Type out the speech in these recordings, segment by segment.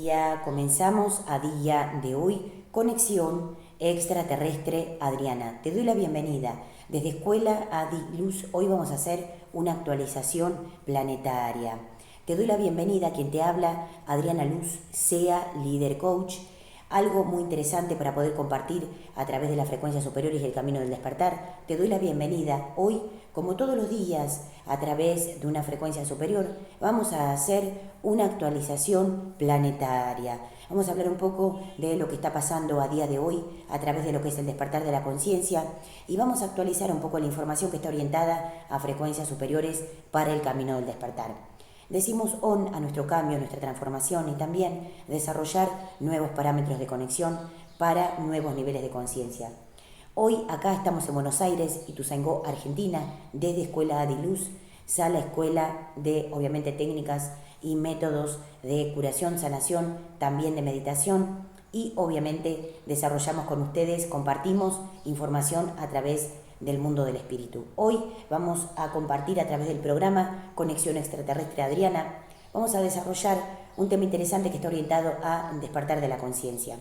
día. Comenzamos a día de hoy, Conexión Extraterrestre Adriana. Te doy la bienvenida. Desde Escuela Adiluz, hoy vamos a hacer una actualización planetaria. Te doy la bienvenida a quien te habla, Adriana Luz, sea líder coach. Algo muy interesante para poder compartir a través de las frecuencias superiores y el camino del despertar. Te doy la bienvenida. Hoy, como todos los días, a través de una frecuencia superior, vamos a hacer una actualización planetaria. Vamos a hablar un poco de lo que está pasando a día de hoy a través de lo que es el despertar de la conciencia y vamos a actualizar un poco la información que está orientada a frecuencias superiores para el camino del despertar. Decimos on a nuestro cambio, a nuestra transformación y también desarrollar nuevos parámetros de conexión para nuevos niveles de conciencia. Hoy acá estamos en Buenos Aires, Ituzaingó, Argentina, desde Escuela Adiluz, sala escuela de obviamente técnicas y métodos de curación, sanación, también de meditación y obviamente desarrollamos con ustedes, compartimos información a través del mundo del espíritu. Hoy vamos a compartir a través del programa Conexión Extraterrestre Adriana, vamos a desarrollar un tema interesante que está orientado a despertar de la conciencia.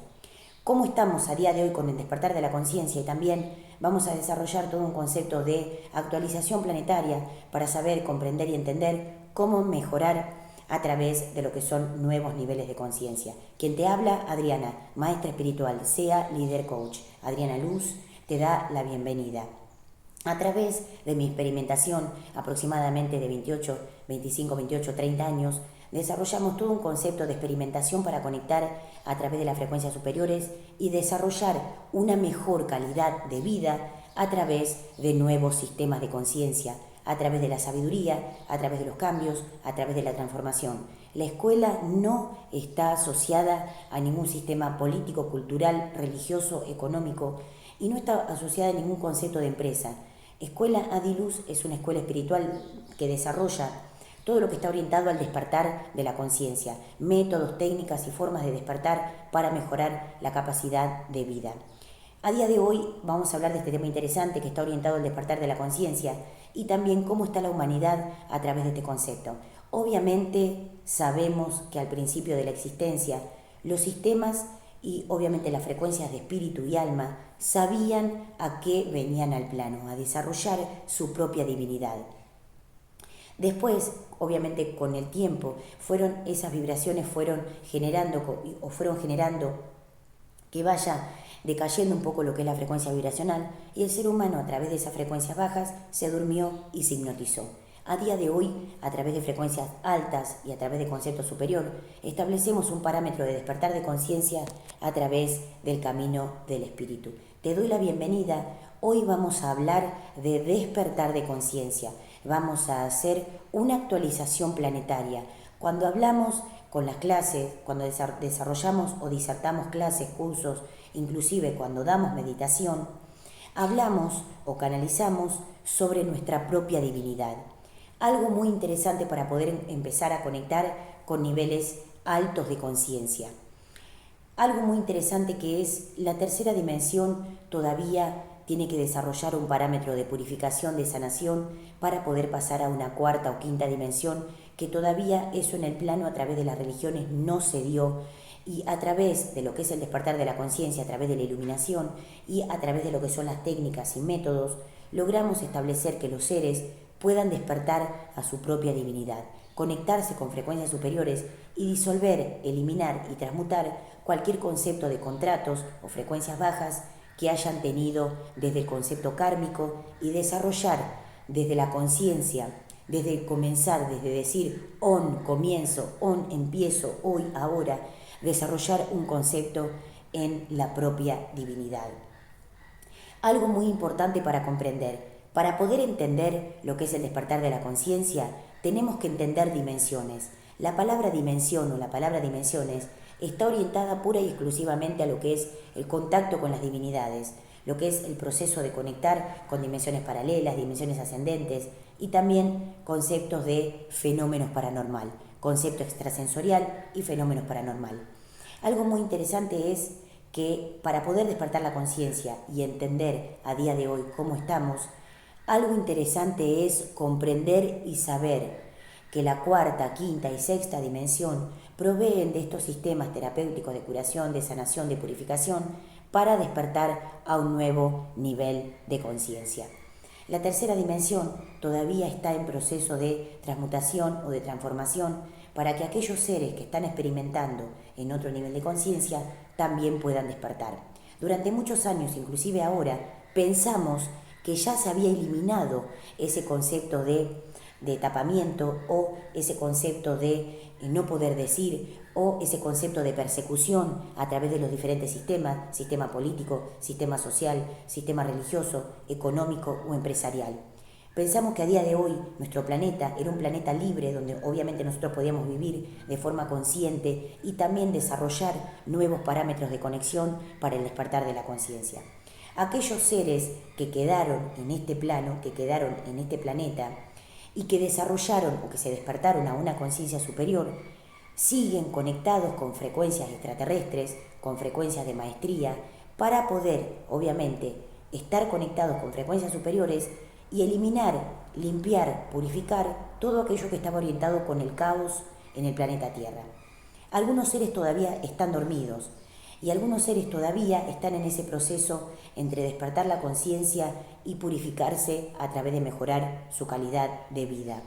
¿Cómo estamos a día de hoy con el despertar de la conciencia? Y también vamos a desarrollar todo un concepto de actualización planetaria para saber, comprender y entender cómo mejorar a través de lo que son nuevos niveles de conciencia. Quien te habla, Adriana, maestra espiritual, sea líder coach. Adriana Luz te da la bienvenida. A través de mi experimentación, aproximadamente de 25, 28, 30 años, desarrollamos todo un concepto de experimentación para conectar a través de las frecuencias superiores y desarrollar una mejor calidad de vida a través de nuevos sistemas de conciencia, a través de la sabiduría, a través de los cambios, a través de la transformación. La escuela no está asociada a ningún sistema político, cultural, religioso, económico y no está asociada a ningún concepto de empresa. Escuela Adiluz es una escuela espiritual que desarrolla todo lo que está orientado al despertar de la conciencia, métodos, técnicas y formas de despertar para mejorar la capacidad de vida. A día de hoy vamos a hablar de este tema interesante que está orientado al despertar de la conciencia y también cómo está la humanidad a través de este concepto. Obviamente sabemos que al principio de la existencia los sistemas y obviamente las frecuencias de espíritu y alma sabían a qué venían al plano, a desarrollar su propia divinidad. Después, obviamente con el tiempo, esas vibraciones fueron generando que vaya decayendo un poco lo que es la frecuencia vibracional y el ser humano a través de esas frecuencias bajas se durmió y se hipnotizó. A día de hoy, a través de frecuencias altas y a través de concepto superior, establecemos un parámetro de despertar de conciencia a través del camino del espíritu. Te doy la bienvenida. Hoy vamos a hablar de despertar de conciencia. Vamos a hacer una actualización planetaria. Cuando hablamos con las clases, cuando desarrollamos o disertamos clases, cursos, inclusive cuando damos meditación, hablamos o canalizamos sobre nuestra propia divinidad. Algo muy interesante para poder empezar a conectar con niveles altos de conciencia. Algo muy interesante que es la tercera dimensión todavía tiene que desarrollar un parámetro de purificación, de sanación, para poder pasar a una cuarta o quinta dimensión, que todavía eso en el plano a través de las religiones no se dio, y a través de lo que es el despertar de la conciencia, a través de la iluminación y a través de lo que son las técnicas y métodos, logramos establecer que los seres puedan despertar a su propia divinidad, conectarse con frecuencias superiores y disolver, eliminar y transmutar cualquier concepto de contratos o frecuencias bajas que hayan tenido desde el concepto kármico y desarrollar desde la conciencia, desde comenzar, desde decir on, comienzo, on, empiezo, hoy, ahora, desarrollar un concepto en la propia divinidad. Algo muy importante para comprender. Para poder entender lo que es el despertar de la conciencia, tenemos que entender dimensiones. La palabra dimensión o la palabra dimensiones está orientada pura y exclusivamente a lo que es el contacto con las divinidades, lo que es el proceso de conectar con dimensiones paralelas, dimensiones ascendentes y también conceptos de fenómenos paranormal, concepto extrasensorial y fenómenos paranormal. Algo muy interesante es que para poder despertar la conciencia y entender a día de hoy cómo estamos, algo interesante es comprender y saber que la cuarta, quinta y sexta dimensión proveen de estos sistemas terapéuticos de curación, de sanación, de purificación, para despertar a un nuevo nivel de conciencia. La tercera dimensión todavía está en proceso de transmutación o de transformación para que aquellos seres que están experimentando en otro nivel de conciencia también puedan despertar. Durante muchos años, inclusive ahora, pensamos que ya se había eliminado ese concepto de tapamiento o ese concepto de no poder decir o ese concepto de persecución a través de los diferentes sistemas, sistema político, sistema social, sistema religioso, económico o empresarial. Pensamos que a día de hoy nuestro planeta era un planeta libre donde obviamente nosotros podíamos vivir de forma consciente y también desarrollar nuevos parámetros de conexión para el despertar de la conciencia. Aquellos seres que quedaron en este plano, que quedaron en este planeta y que desarrollaron o que se despertaron a una conciencia superior, siguen conectados con frecuencias extraterrestres, con frecuencias de maestría, para poder, obviamente, estar conectados con frecuencias superiores y eliminar, limpiar, purificar todo aquello que estaba orientado con el caos en el planeta Tierra. Algunos seres todavía están dormidos y algunos seres todavía están en ese proceso entre despertar la conciencia y purificarse a través de mejorar su calidad de vida.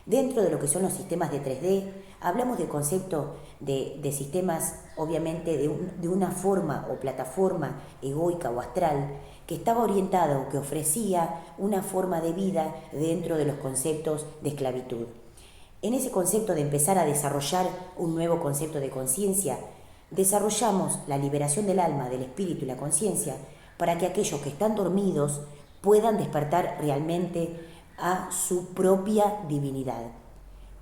Dentro de lo que son los sistemas de 3D, hablamos del concepto de sistemas, obviamente, de una forma o plataforma egoica o astral que estaba orientado, que ofrecía una forma de vida dentro de los conceptos de esclavitud. En ese concepto de empezar a desarrollar un nuevo concepto de conciencia, desarrollamos la liberación del alma, del espíritu y la conciencia para que aquellos que están dormidos puedan despertar realmente a su propia divinidad.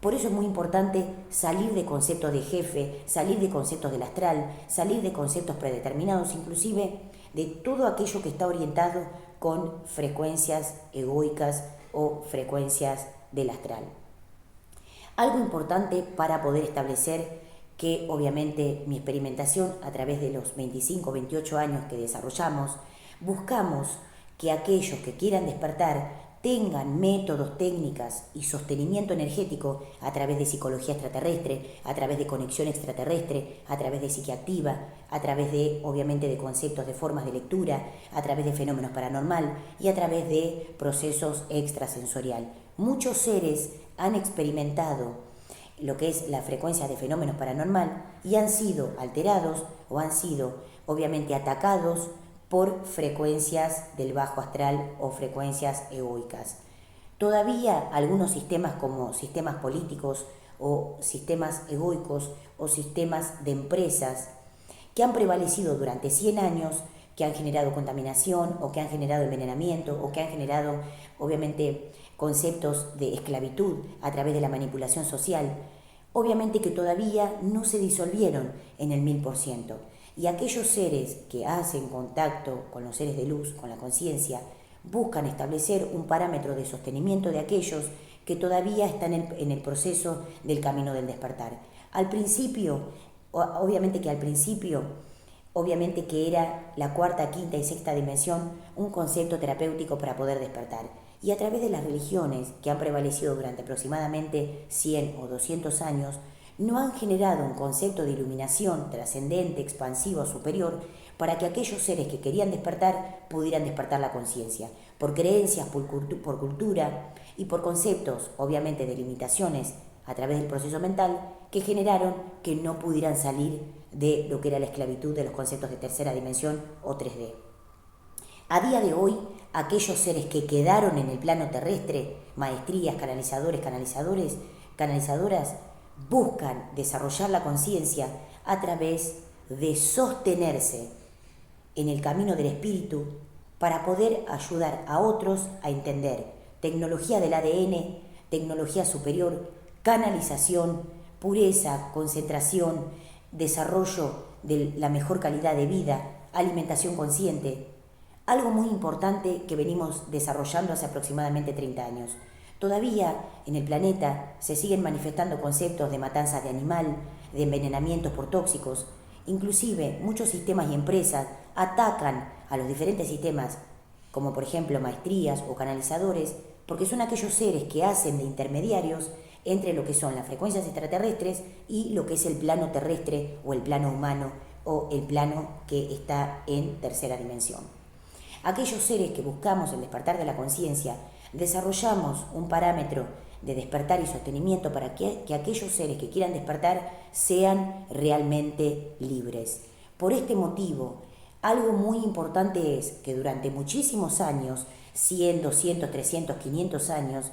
Por eso es muy importante salir de conceptos de jefe, salir de conceptos del astral, salir de conceptos predeterminados, inclusive de todo aquello que está orientado con frecuencias egoicas o frecuencias del astral. Algo importante para poder establecer que obviamente mi experimentación a través de los 25 o 28 años que desarrollamos, buscamos que aquellos que quieran despertar tengan métodos, técnicas y sostenimiento energético a través de psicología extraterrestre, a través de conexión extraterrestre, a través de psiquiactiva, a través de, obviamente, de conceptos de formas de lectura, a través de fenómenos paranormal y a través de procesos extrasensorial. Muchos seres han experimentado lo que es la frecuencia de fenómenos paranormal y han sido alterados o han sido, obviamente, atacados por frecuencias del bajo astral o frecuencias egoicas. Todavía algunos sistemas como sistemas políticos o sistemas egoicos o sistemas de empresas que han prevalecido durante 100 años, que han generado contaminación o que han generado envenenamiento o que han generado obviamente conceptos de esclavitud a través de la manipulación social, obviamente que todavía no se disolvieron en el 1000%. Y aquellos seres que hacen contacto con los seres de luz, con la conciencia, buscan establecer un parámetro de sostenimiento de aquellos que todavía están en el proceso del camino del despertar. Al principio, obviamente que era la cuarta, quinta y sexta dimensión un concepto terapéutico para poder despertar. Y a través de las religiones que han prevalecido durante aproximadamente 100 o 200 años, no han generado un concepto de iluminación trascendente, expansivo, superior, para que aquellos seres que querían despertar pudieran despertar la conciencia, por creencias, por cultura y por conceptos, obviamente, de limitaciones a través del proceso mental que generaron que no pudieran salir de lo que era la esclavitud de los conceptos de tercera dimensión o 3D. A día de hoy, aquellos seres que quedaron en el plano terrestre, maestrías, canalizadoras, buscan desarrollar la conciencia a través de sostenerse en el camino del espíritu para poder ayudar a otros a entender tecnología del ADN, tecnología superior, canalización, pureza, concentración, desarrollo de la mejor calidad de vida, alimentación consciente. Algo muy importante que venimos desarrollando hace aproximadamente 30 años. Todavía en el planeta se siguen manifestando conceptos de matanzas de animal, de envenenamientos por tóxicos. Inclusive muchos sistemas y empresas atacan a los diferentes sistemas, como por ejemplo maestrías o canalizadores, porque son aquellos seres que hacen de intermediarios entre lo que son las frecuencias extraterrestres y lo que es el plano terrestre o el plano humano o el plano que está en tercera dimensión. Aquellos seres que buscamos el despertar de la conciencia, desarrollamos un parámetro de despertar y sostenimiento para que aquellos seres que quieran despertar sean realmente libres. Por este motivo, algo muy importante es que durante muchísimos años, 100, 200, 300, 500 años,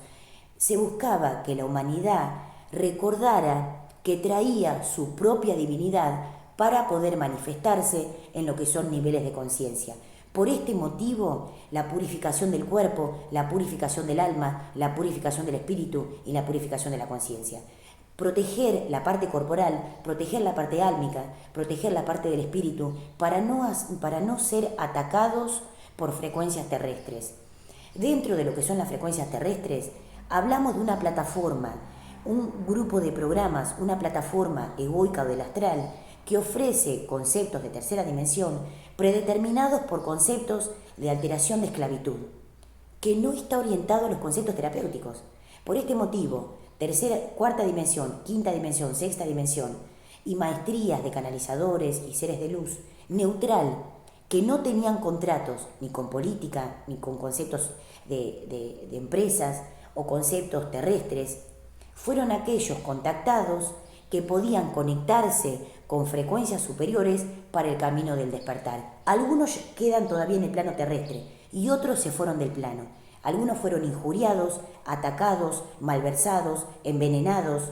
se buscaba que la humanidad recordara que traía su propia divinidad para poder manifestarse en lo que son niveles de conciencia. Por este motivo, la purificación del cuerpo, la purificación del alma, la purificación del espíritu y la purificación de la conciencia. Proteger la parte corporal, proteger la parte álmica, proteger la parte del espíritu, para no ser atacados por frecuencias terrestres. Dentro de lo que son las frecuencias terrestres, hablamos de una plataforma, un grupo de programas, una plataforma egoica o del astral, que ofrece conceptos de tercera dimensión predeterminados por conceptos de alteración de esclavitud, que no está orientado a los conceptos terapéuticos. Por este motivo, tercera, cuarta dimensión, quinta dimensión, sexta dimensión y maestrías de canalizadores y seres de luz, neutral, que no tenían contratos ni con política, ni con conceptos de empresas o conceptos terrestres, fueron aquellos contactados que podían conectarse con frecuencias superiores para el camino del despertar. Algunos quedan todavía en el plano terrestre y otros se fueron del plano. Algunos fueron injuriados, atacados, malversados, envenenados,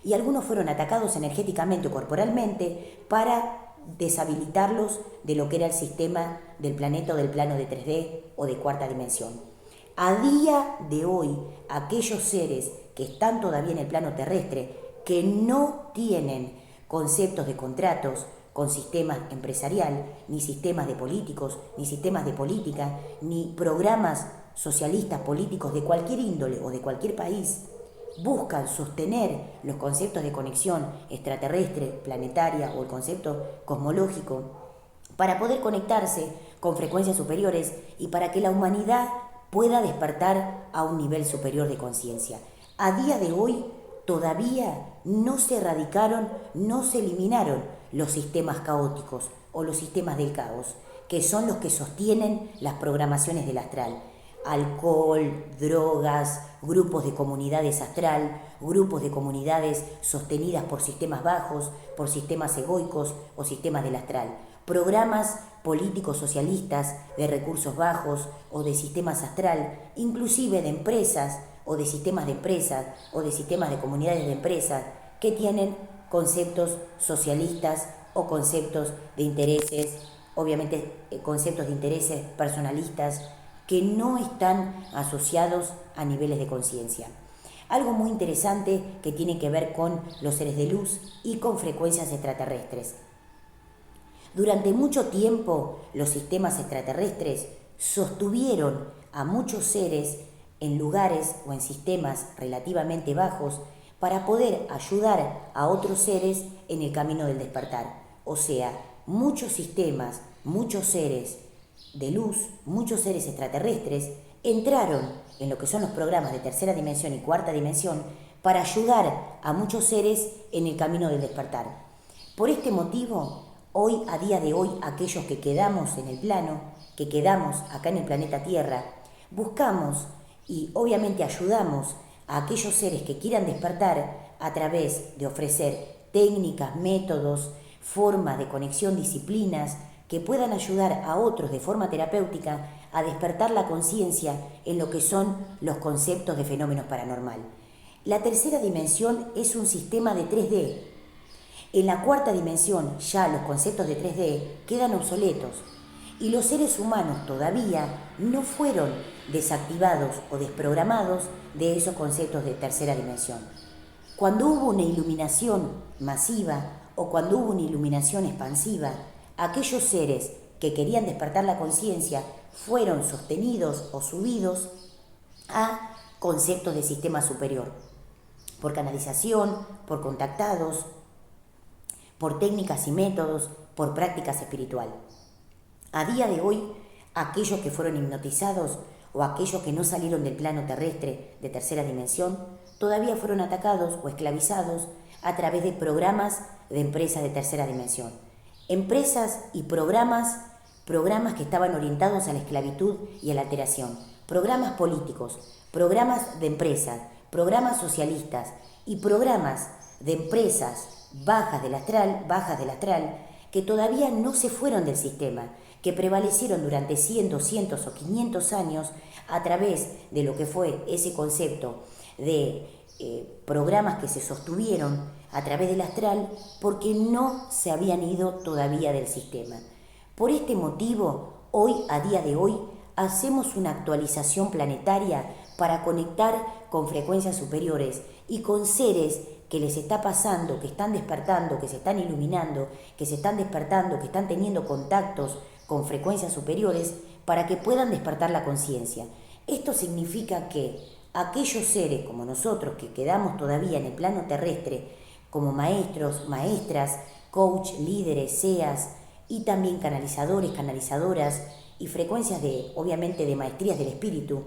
y algunos fueron atacados energéticamente o corporalmente para deshabilitarlos de lo que era el sistema del planeta o del plano de 3D o de cuarta dimensión. A día de hoy, aquellos seres que están todavía en el plano terrestre, que no tienen conceptos de contratos con sistemas empresarial, ni sistemas de políticos, ni sistemas de política, ni programas socialistas políticos de cualquier índole o de cualquier país, buscan sostener los conceptos de conexión extraterrestre, planetaria o el concepto cosmológico para poder conectarse con frecuencias superiores y para que la humanidad pueda despertar a un nivel superior de conciencia. A día de hoy todavía no se erradicaron, no se eliminaron los sistemas caóticos o los sistemas del caos, que son los que sostienen las programaciones del astral. Alcohol, drogas, grupos de comunidades astral, grupos de comunidades sostenidas por sistemas bajos, por sistemas egoicos o sistemas del astral. Programas políticos socialistas de recursos bajos o de sistemas astral, inclusive de empresas o de sistemas de empresas o de sistemas de comunidades de empresas que tienen conceptos socialistas o conceptos de intereses, obviamente conceptos de intereses personalistas que no están asociados a niveles de conciencia. Algo muy interesante que tiene que ver con los seres de luz y con frecuencias extraterrestres. Durante mucho tiempo los sistemas extraterrestres sostuvieron a muchos seres en lugares o en sistemas relativamente bajos para poder ayudar a otros seres en el camino del despertar. O sea, muchos sistemas, muchos seres de luz, muchos seres extraterrestres entraron en lo que son los programas de tercera dimensión y cuarta dimensión para ayudar a muchos seres en el camino del despertar. Por este motivo, hoy, a día de hoy, aquellos que quedamos en el plano, que quedamos acá en el planeta Tierra, buscamos y obviamente ayudamos a aquellos seres que quieran despertar a través de ofrecer técnicas, métodos, formas de conexión, disciplinas que puedan ayudar a otros de forma terapéutica a despertar la conciencia en lo que son los conceptos de fenómenos paranormal. La tercera dimensión es un sistema de 3D. En la cuarta dimensión ya los conceptos de 3D quedan obsoletos y los seres humanos todavía no fueron desactivados o desprogramados de esos conceptos de tercera dimensión. Cuando hubo una iluminación masiva o cuando hubo una iluminación expansiva, aquellos seres que querían despertar la conciencia fueron sostenidos o subidos a conceptos de sistema superior, por canalización, por contactados, por técnicas y métodos, por prácticas espirituales. A día de hoy, aquellos que fueron hipnotizados o aquellos que no salieron del plano terrestre de tercera dimensión, todavía fueron atacados o esclavizados a través de programas de empresas de tercera dimensión. Empresas y programas que estaban orientados a la esclavitud y a la alteración. Programas políticos, programas de empresas, programas socialistas y programas de empresas bajas del astral, que todavía no se fueron del sistema, que prevalecieron durante 100, 200 o 500 años a través de lo que fue ese concepto de programas que se sostuvieron a través del astral porque no se habían ido todavía del sistema. Por este motivo, hoy, a día de hoy, hacemos una actualización planetaria para conectar con frecuencias superiores y con seres que les está pasando, que están despertando, que se están iluminando, que se están despertando, que están teniendo contactos con frecuencias superiores para que puedan despertar la conciencia. Esto significa que aquellos seres como nosotros que quedamos todavía en el plano terrestre, como maestros, maestras, coach, líderes, seas y también canalizadores, canalizadoras y frecuencias obviamente de maestrías del espíritu,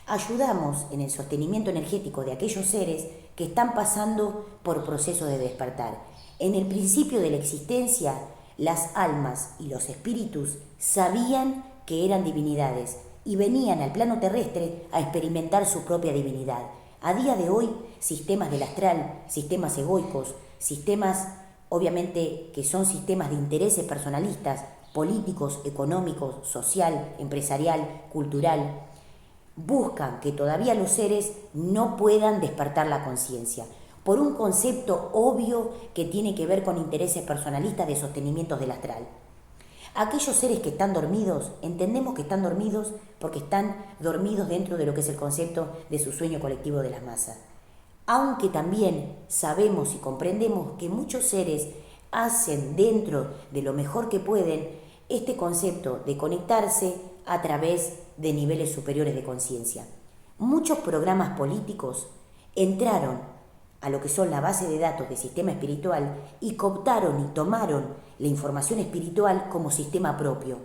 ayudamos en el sostenimiento energético de aquellos seres que están pasando por procesos de despertar. En el principio de la existencia, las almas y los espíritus sabían que eran divinidades y venían al plano terrestre a experimentar su propia divinidad. A día de hoy, sistemas del astral, sistemas egoicos, sistemas obviamente que son sistemas de intereses personalistas, políticos, económicos, social, empresarial, cultural, buscan que todavía los seres no puedan despertar la conciencia, por un concepto obvio que tiene que ver con intereses personalistas de sostenimientos del astral. Aquellos seres que están dormidos, entendemos que están dormidos porque están dormidos dentro de lo que es el concepto de su sueño colectivo de las masas. Aunque también sabemos y comprendemos que muchos seres hacen dentro de lo mejor que pueden este concepto de conectarse a través de niveles superiores de conciencia. Muchos programas políticos entraron a lo que son la base de datos del sistema espiritual y cooptaron y tomaron la información espiritual como sistema propio.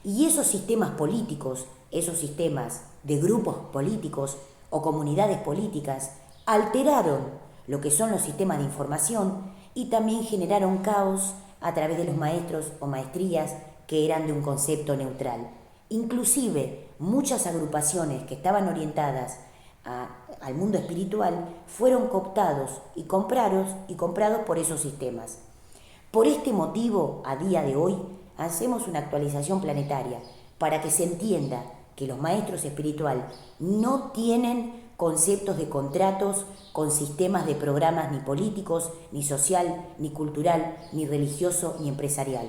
Y esos sistemas políticos, esos sistemas de grupos políticos o comunidades políticas, alteraron lo que son los sistemas de información y también generaron caos a través de los maestros o maestrías que eran de un concepto neutral. Inclusive muchas agrupaciones que estaban orientadas al mundo espiritual fueron cooptados y comprados por esos sistemas. Por este motivo, a día de hoy, hacemos una actualización planetaria para que se entienda que los maestros espirituales no tienen conceptos de contratos con sistemas de programas ni políticos, ni social, ni cultural, ni religioso, ni empresarial.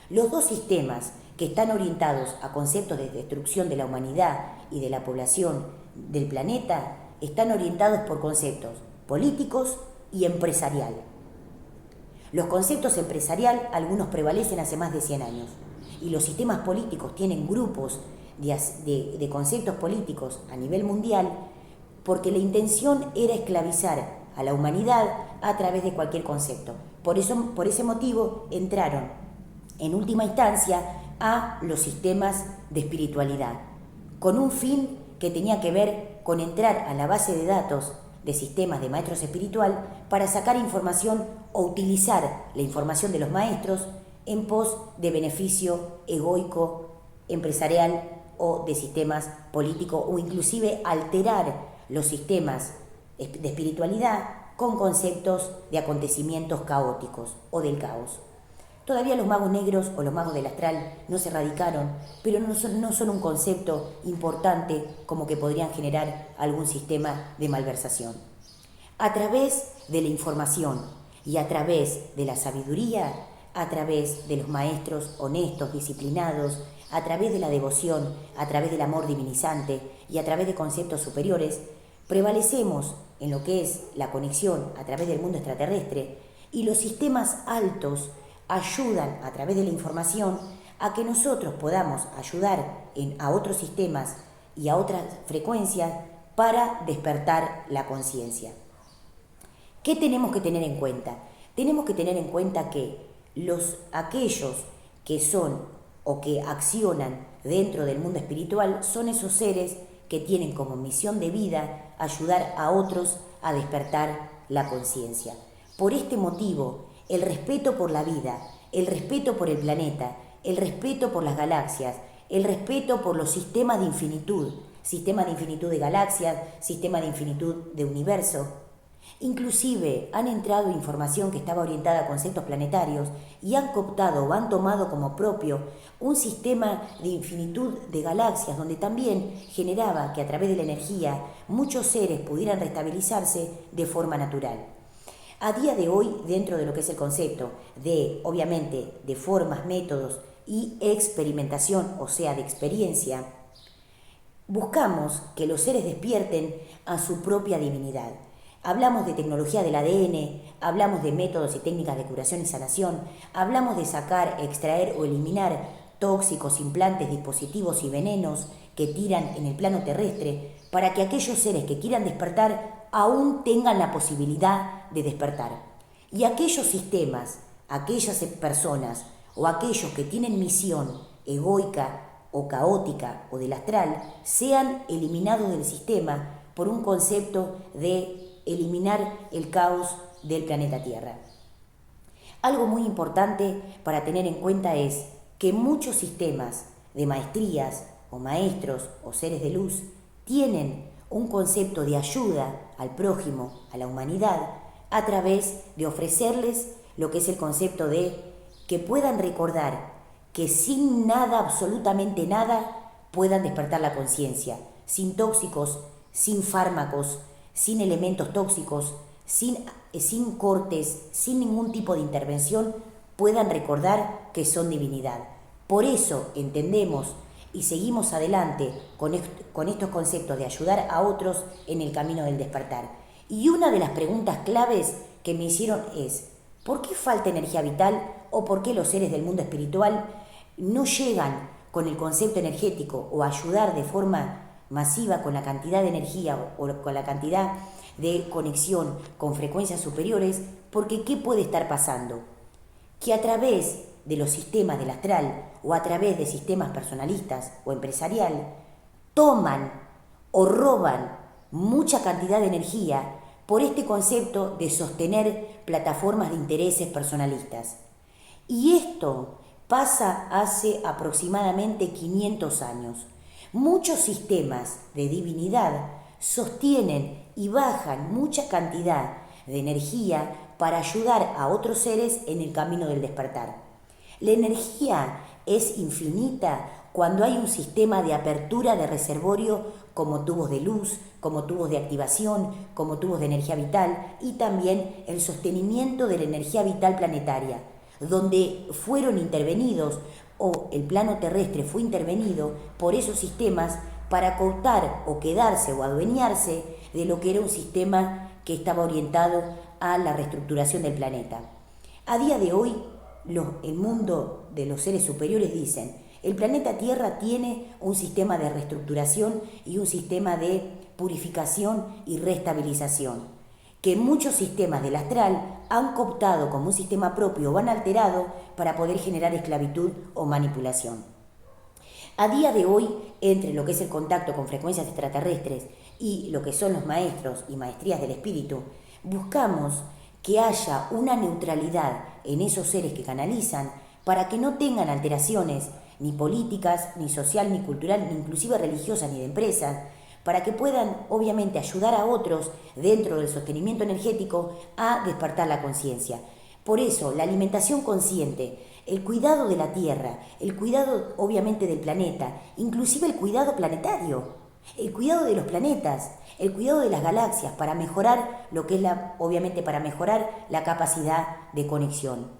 Los dos sistemas que están orientados a conceptos de destrucción de la humanidad y de la población del planeta están orientados por conceptos políticos y empresarial. Los conceptos empresarial, algunos prevalecen hace más de 100 años, y los sistemas políticos tienen grupos de conceptos políticos a nivel mundial porque la intención era esclavizar a la humanidad a través de cualquier concepto. Por ese motivo entraron en última instancia a los sistemas de espiritualidad, con un fin que tenía que ver con entrar a la base de datos de sistemas de maestros espiritual para sacar información o utilizar la información de los maestros en pos de beneficio egoico, empresarial o de sistemas políticos, o inclusive alterar los sistemas de espiritualidad con conceptos de acontecimientos caóticos o del caos. Todavía los magos negros o los magos del astral no se erradicaron, pero no son un concepto importante como que podrían generar algún sistema de malversación. A través de la información y a través de la sabiduría, a través de los maestros honestos, disciplinados, a través de la devoción, a través del amor divinizante y a través de conceptos superiores, prevalecemos en lo que es la conexión a través del mundo extraterrestre, y los sistemas altos ayudan a través de la información a que nosotros podamos ayudar a otros sistemas y a otras frecuencias para despertar la conciencia. ¿Qué tenemos que tener en cuenta? Tenemos que tener en cuenta que aquellos que son o que accionan dentro del mundo espiritual son esos seres que tienen como misión de vida ayudar a otros a despertar la conciencia. Por este motivo, el respeto por la vida, el respeto por el planeta, el respeto por las galaxias, el respeto por los sistemas de infinitud de galaxias, sistema de infinitud de universo. Inclusive han entrado información que estaba orientada a conceptos planetarios y han cooptado o han tomado como propio un sistema de infinitud de galaxias donde también generaba que a través de la energía muchos seres pudieran restabilizarse de forma natural. A día de hoy, dentro de lo que es el concepto de, obviamente, de formas, métodos y experimentación, o sea, de experiencia, buscamos que los seres despierten a su propia divinidad. Hablamos de tecnología del ADN, hablamos de métodos y técnicas de curación y sanación, hablamos de sacar, extraer o eliminar tóxicos, implantes, dispositivos y venenos que tiran en el plano terrestre para que aquellos seres que quieran despertar aún tengan la posibilidad de despertar. Y aquellos sistemas, aquellas personas o aquellos que tienen misión egoica o caótica o del astral sean eliminados del sistema por un concepto de eliminar el caos del planeta Tierra. Algo muy importante para tener en cuenta es que muchos sistemas de maestrías o maestros o seres de luz tienen un concepto de ayuda al prójimo, a la humanidad, a través de ofrecerles lo que es el concepto de que puedan recordar que sin nada, absolutamente nada, puedan despertar la conciencia, sin tóxicos, sin fármacos, sin elementos tóxicos, sin cortes, sin ningún tipo de intervención, puedan recordar que son divinidad. Por eso entendemos y seguimos adelante con estos conceptos de ayudar a otros en el camino del despertar. Y una de las preguntas claves que me hicieron es, ¿por qué falta energía vital o por qué los seres del mundo espiritual no llegan con el concepto energético o ayudar de forma masiva con la cantidad de energía o con la cantidad de conexión con frecuencias superiores? Porque ¿qué puede estar pasando? Que a través de los sistemas del astral o a través de sistemas personalistas o empresarial toman o roban mucha cantidad de energía por este concepto de sostener plataformas de intereses personalistas. Y esto pasa hace aproximadamente 500 años. Muchos sistemas de divinidad sostienen y bajan mucha cantidad de energía para ayudar a otros seres en el camino del despertar. La energía es infinita cuando hay un sistema de apertura de reservorio como tubos de luz, como tubos de activación, como tubos de energía vital y también el sostenimiento de la energía vital planetaria, donde fueron intervenidos o el plano terrestre fue intervenido por esos sistemas para cooptar o quedarse o adueñarse de lo que era un sistema que estaba orientado a la reestructuración del planeta. A día de hoy, el mundo de los seres superiores dicen, el planeta Tierra tiene un sistema de reestructuración y un sistema de purificación y restabilización, que muchos sistemas del astral han cooptado como un sistema propio o han alterado para poder generar esclavitud o manipulación. A día de hoy, entre lo que es el contacto con frecuencias extraterrestres y lo que son los maestros y maestrías del espíritu, buscamos que haya una neutralidad en esos seres que canalizan para que no tengan alteraciones ni políticas, ni social, ni cultural, ni inclusive religiosas, ni de empresas, para que puedan obviamente ayudar a otros dentro del sostenimiento energético a despertar la conciencia. Por eso, la alimentación consciente, el cuidado de la Tierra, el cuidado obviamente del planeta, inclusive el cuidado planetario, el cuidado de los planetas, el cuidado de las galaxias para mejorar lo que es obviamente para mejorar la capacidad de conexión.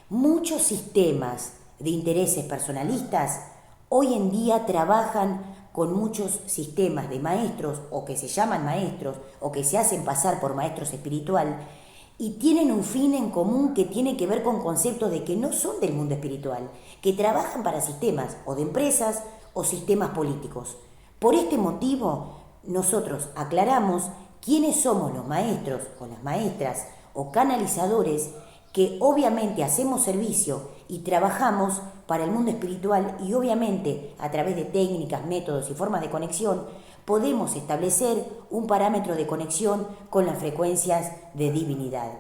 Muchos sistemas de intereses personalistas hoy en día trabajan con muchos sistemas de maestros o que se llaman maestros o que se hacen pasar por maestros espiritual y tienen un fin en común que tiene que ver con conceptos de que no son del mundo espiritual, que trabajan para sistemas o de empresas o sistemas políticos. Por este motivo, nosotros aclaramos quiénes somos los maestros o las maestras o canalizadores que obviamente hacemos servicio y trabajamos para el mundo espiritual y obviamente a través de técnicas, métodos y formas de conexión podemos establecer un parámetro de conexión con las frecuencias de divinidad.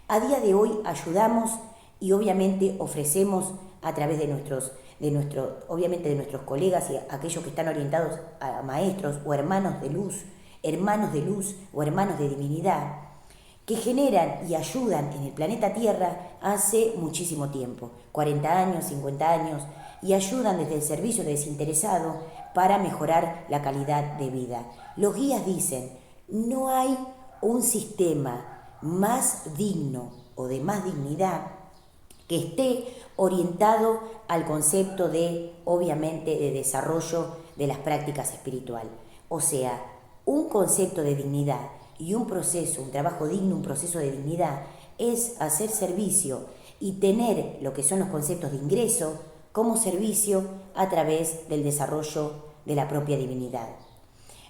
A día de hoy ayudamos y obviamente ofrecemos a través de nuestros colegas y aquellos que están orientados a maestros o hermanos de luz o hermanos de divinidad, que generan y ayudan en el planeta Tierra hace muchísimo tiempo, 40 años, 50 años, y ayudan desde el servicio desinteresado para mejorar la calidad de vida. Los guías dicen, no hay un sistema más digno o de más dignidad que esté orientado al concepto de, obviamente, de desarrollo de las prácticas espirituales. O sea, un concepto de dignidad y un proceso, un trabajo digno, un proceso de dignidad, es hacer servicio y tener lo que son los conceptos de ingreso como servicio a través del desarrollo de la propia divinidad.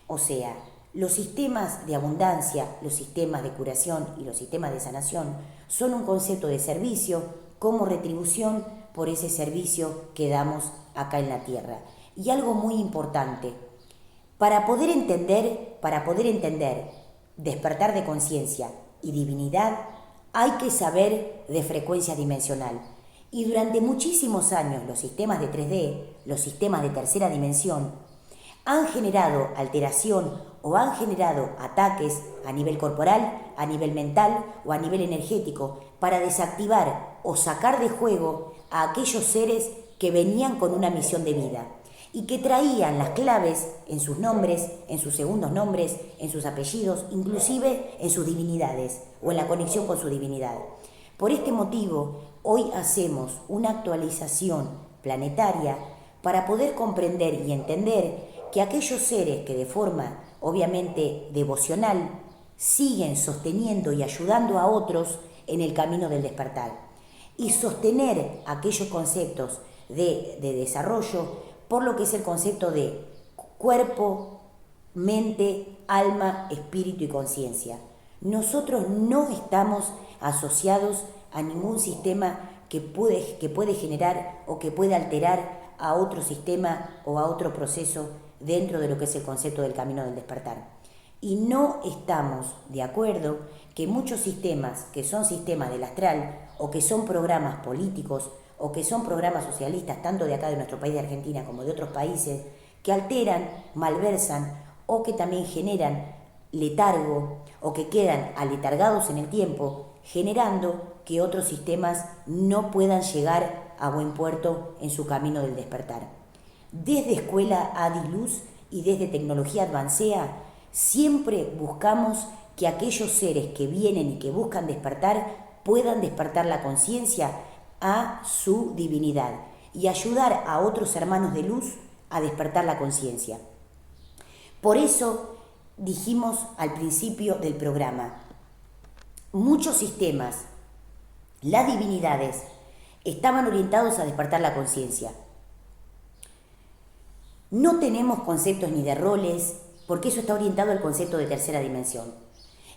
O sea, los sistemas de abundancia, los sistemas de curación y los sistemas de sanación son un concepto de servicio como retribución por ese servicio que damos acá en la tierra. Y algo muy importante, para poder entender despertar de conciencia y divinidad, hay que saber de frecuencia dimensional. Y durante muchísimos años los sistemas de 3D, los sistemas de tercera dimensión, han generado alteración o han generado ataques a nivel corporal, a nivel mental o a nivel energético para desactivar o sacar de juego a aquellos seres que venían con una misión de vida y que traían las claves en sus nombres, en sus segundos nombres, en sus apellidos, inclusive en sus divinidades o en la conexión con su divinidad. Por este motivo, hoy hacemos una actualización planetaria para poder comprender y entender que aquellos seres que de forma obviamente devocional siguen sosteniendo y ayudando a otros en el camino del despertar y sostener aquellos conceptos de desarrollo por lo que es el concepto de cuerpo, mente, alma, espíritu y conciencia. Nosotros no estamos asociados a ningún sistema que puede generar o que puede alterar a otro sistema o a otro proceso dentro de lo que es el concepto del camino del despertar. Y no estamos de acuerdo que muchos sistemas que son sistemas del astral o que son programas políticos o que son programas socialistas, tanto de acá de nuestro país de Argentina como de otros países, que alteran, malversan o que también generan letargo o que quedan aletargados en el tiempo, generando que otros sistemas no puedan llegar a buen puerto en su camino del despertar. Desde Escuela Adiluz y desde Tecnología Advancea siempre buscamos que aquellos seres que vienen y que buscan despertar puedan despertar la conciencia a su divinidad y ayudar a otros hermanos de luz a despertar la conciencia. Por eso dijimos al principio del programa, muchos sistemas, las divinidades, estaban orientados a despertar la conciencia. No tenemos conceptos ni de roles, porque eso está orientado al concepto de tercera dimensión.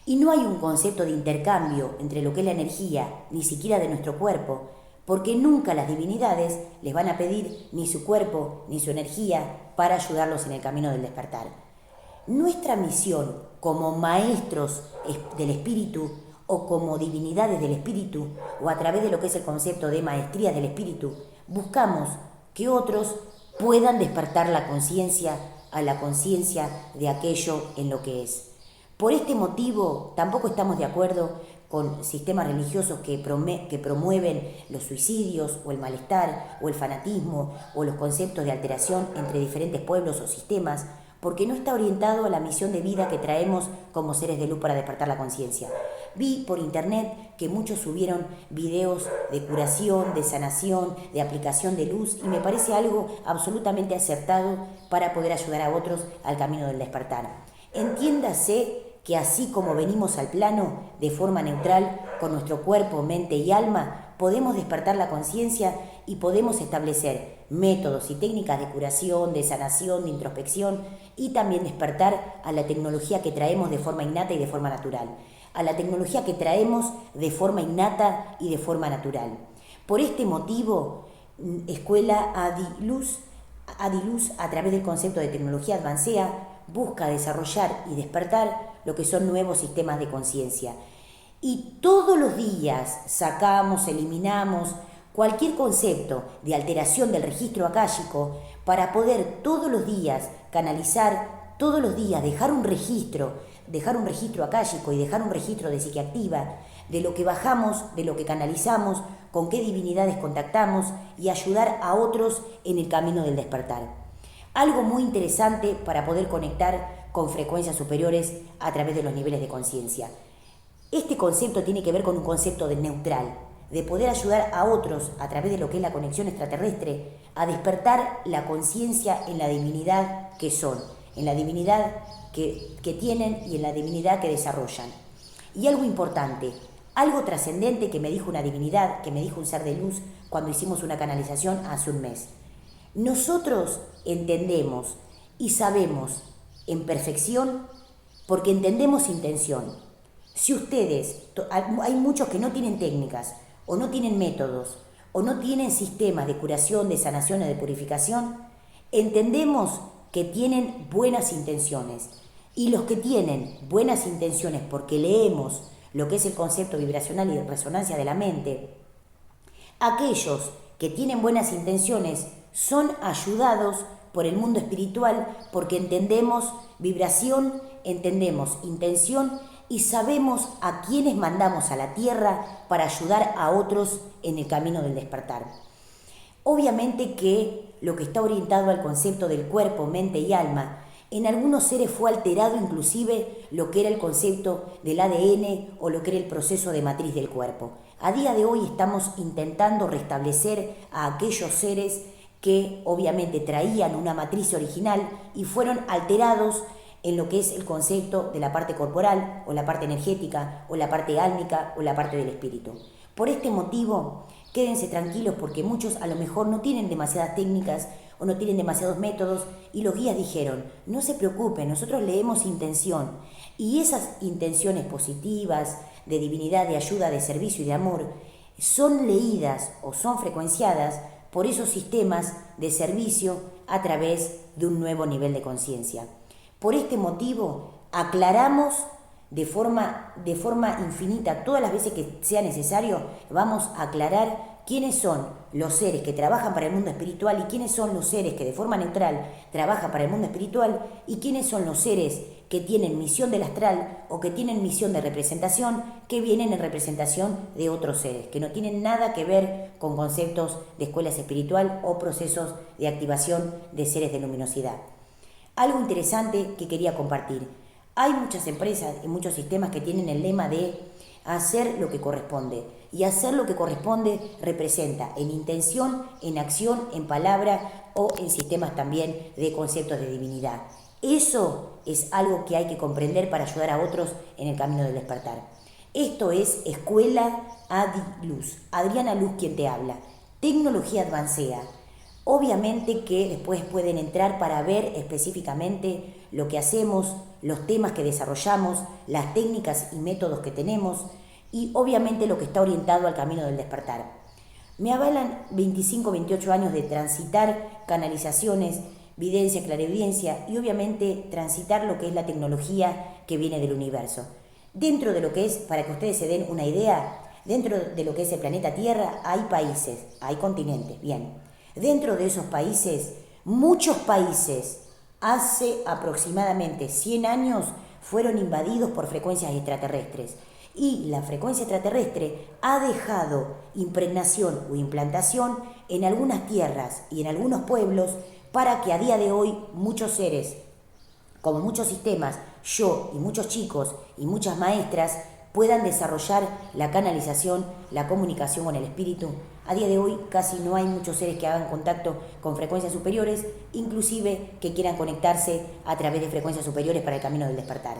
Y no hay un concepto de intercambio entre lo que es la energía, ni siquiera de nuestro cuerpo, porque nunca las divinidades les van a pedir ni su cuerpo ni su energía para ayudarlos en el camino del despertar. Nuestra misión como maestros del espíritu o como divinidades del espíritu o a través de lo que es el concepto de maestría del espíritu, buscamos que otros puedan despertar la conciencia a la conciencia de aquello en lo que es. Por este motivo tampoco estamos de acuerdo con sistemas religiosos que promueven los suicidios o el malestar o el fanatismo o los conceptos de alteración entre diferentes pueblos o sistemas, porque no está orientado a la misión de vida que traemos como seres de luz para despertar la conciencia. Vi por internet que muchos subieron videos de curación, de sanación, de aplicación de luz y me parece algo absolutamente acertado para poder ayudar a otros al camino del despertar. Entiéndase que así como venimos al plano de forma neutral con nuestro cuerpo, mente y alma, podemos despertar la conciencia y podemos establecer métodos y técnicas de curación, de sanación, de introspección y también despertar a la tecnología que traemos de forma innata y de forma natural. A la tecnología que traemos de forma innata y de forma natural. Por este motivo, Escuela Adiluz, a través del concepto de Tecnología Advancea, busca desarrollar y despertar lo que son nuevos sistemas de conciencia. Y todos los días sacamos, eliminamos cualquier concepto de alteración del registro akáshico para poder todos los días canalizar, todos los días dejar un registro akáshico y dejar un registro de psique activa, de lo que bajamos, de lo que canalizamos, con qué divinidades contactamos y ayudar a otros en el camino del despertar. Algo muy interesante para poder conectar con frecuencias superiores a través de los niveles de conciencia. Este concepto tiene que ver con un concepto de neutral, de poder ayudar a otros a través de lo que es la conexión extraterrestre a despertar la conciencia en la divinidad que son, en la divinidad que tienen y en la divinidad que desarrollan. Y algo importante, algo trascendente que me dijo una divinidad, que me dijo un ser de luz cuando hicimos una canalización hace un mes. Nosotros entendemos y sabemos en perfección porque entendemos intención. Si ustedes, hay muchos que no tienen técnicas o no tienen métodos o no tienen sistemas de curación, de sanación o de purificación, entendemos que tienen buenas intenciones. Y los que tienen buenas intenciones porque leemos lo que es el concepto vibracional y de resonancia de la mente, aquellos que tienen buenas intenciones son ayudados por el mundo espiritual porque entendemos vibración, entendemos intención y sabemos a quiénes mandamos a la tierra para ayudar a otros en el camino del despertar. Obviamente que lo que está orientado al concepto del cuerpo, mente y alma, en algunos seres fue alterado inclusive lo que era el concepto del ADN o lo que era el proceso de matriz del cuerpo. A día de hoy estamos intentando restablecer a aquellos seres que obviamente traían una matriz original y fueron alterados en lo que es el concepto de la parte corporal o la parte energética o la parte álmica o la parte del espíritu. Por este motivo, quédense tranquilos porque muchos a lo mejor no tienen demasiadas técnicas o no tienen demasiados métodos y los guías dijeron, no se preocupen, nosotros leemos intención y esas intenciones positivas de divinidad, de ayuda, de servicio y de amor son leídas o son frecuenciadas por esos sistemas de servicio a través de un nuevo nivel de conciencia. Por este motivo aclaramos de forma infinita, todas las veces que sea necesario, vamos a aclarar quiénes son los seres que trabajan para el mundo espiritual y quiénes son los seres que de forma neutral trabajan para el mundo espiritual y quiénes son los seres que tienen misión del astral o que tienen misión de representación que vienen en representación de otros seres, que no tienen nada que ver con conceptos de escuelas espiritual o procesos de activación de seres de luminosidad. Algo interesante que quería compartir. Hay muchas empresas y muchos sistemas que tienen el lema de hacer lo que corresponde. Y hacer lo que corresponde representa en intención, en acción, en palabra o en sistemas también de conceptos de divinidad. Eso es algo que hay que comprender para ayudar a otros en el camino del despertar. Esto es Escuela Adi Luz. Adriana Luz quien te habla. Tecnología Advancea. Obviamente que después pueden entrar para ver específicamente lo que hacemos, los temas que desarrollamos, las técnicas y métodos que tenemos y obviamente lo que está orientado al camino del despertar. Me avalan 25, 28 años de transitar canalizaciones, videncia, clarividencia y obviamente transitar lo que es la tecnología que viene del universo. Dentro de lo que es, para que ustedes se den una idea, dentro de lo que es el planeta Tierra hay países, hay continentes, bien. Dentro de esos países, muchos países, hace aproximadamente 100 años, fueron invadidos por frecuencias extraterrestres. Y la frecuencia extraterrestre ha dejado impregnación o implantación en algunas tierras y en algunos pueblos para que a día de hoy muchos seres, como muchos sistemas, yo y muchos chicos y muchas maestras, puedan desarrollar la canalización, la comunicación con el espíritu. A día de hoy casi no hay muchos seres que hagan contacto con frecuencias superiores, inclusive que quieran conectarse a través de frecuencias superiores para el camino del despertar.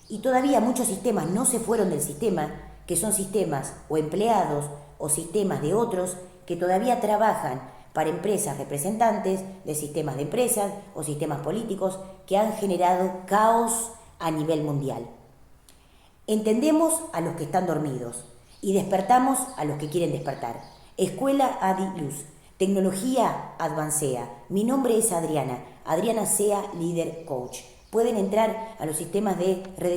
Y todavía muchos sistemas no se fueron del sistema, que son sistemas o empleados o sistemas de otros que todavía trabajan para empresas representantes de sistemas de empresas o sistemas políticos que han generado caos a nivel mundial. Entendemos a los que están dormidos y despertamos a los que quieren despertar. Escuela Adi Luz, Tecnología Advancea. Mi nombre es Adriana Sea, Líder Coach. Pueden entrar a los sistemas de redes